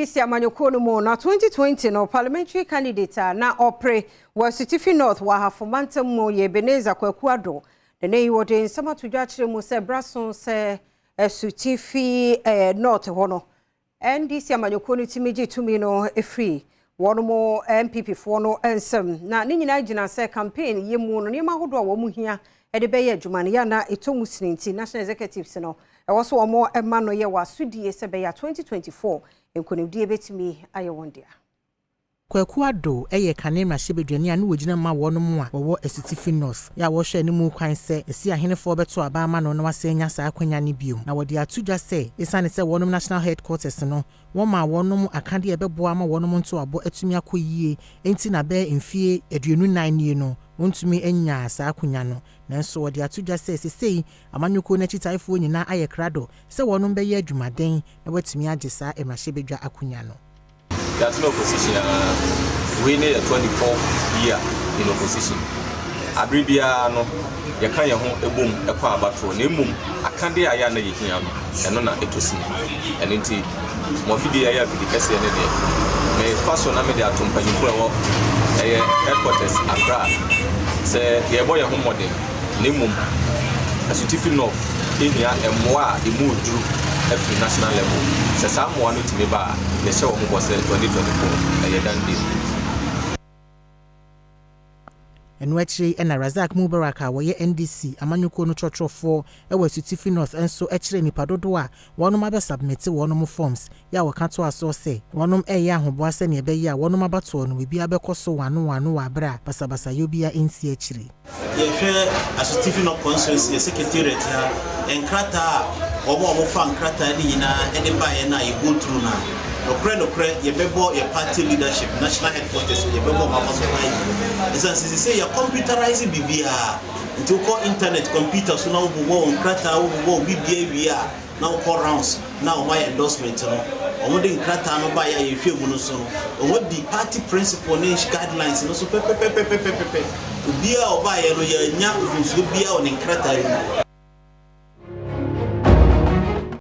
NDC amanyokonu mo na 2020 no parliamentary candidate na opre wa Asutifi North wa hafomanta mo ye Beneza Kwaku Adom ne yi wode nsama tudwa kire mo se brason se Asutifi North hono NDC amanyokonu timiji tumi no efri wono MPP fo no ensem na ne nyina gina se campaign yemu no ne mahodo a wo mu hia de beye adwuma ne ya na etomu sininti national executives no also omo ema no ye wa sudie se be ya 2024 enkonimdie betimi aye wondia Kwaku Adom eye kanema shebedwani anu wogina ma wonom a wo Asutifi North ya wo hwe ne mu kwan se esi ahenefo beto aba ma no wasenya saa kwanya ne biom na wodi atudwa se esane se wonom national headquarters no wo ma wonom akade ebeboa ma wonom nto abo atumi akoyie enti na be mfie aduonu 9 nie no wontumi enya saa kwanya no nanso wodi atudwa se sesei amanyoko na chitaifo nyina aye krado se wonom be ye adwumaden na watumi age saa emahye akwanya no. That's no opposition. We need a 24th year in opposition. Abribia no, you can't a boom, a power battle, no moon, a candy ayana yikiano, and none at etosi. And indeed, Mofidi Aya with the Kasee and may first on Amelia Company for headquarters Accra. Say, the boy home model, Nimum, Asutifi North, Kenya, and Moa, the mood drew. At the national level, so someone to me by the show was 2024. I done this. And Wechi and Razak Mubaraka were NDC, Amanyoko no Church for Asutifi North, and so actually Nipadodoa, one of my submitted one more forms. Ya wakanto aso say, one of a young boss and a ya one of my baton will be a becoso one abra, Basabasa Yubia in CHRI. Asutifi North Constituency, Secretariat, and Krata. Omo fan krata ni na ene ba ye na ye go through na no kre ye bebo ye party leadership national headquarters ye bebo mama so why esan say ye computerizing bibia into call internet computer so na wo krata wo bibia wia na call rounds now my endorsement no omo de krata no ba ye hwe mu no so no omo di party principle and guidelines no so pepe ubia oba ye no ye nya ufunso bia on krata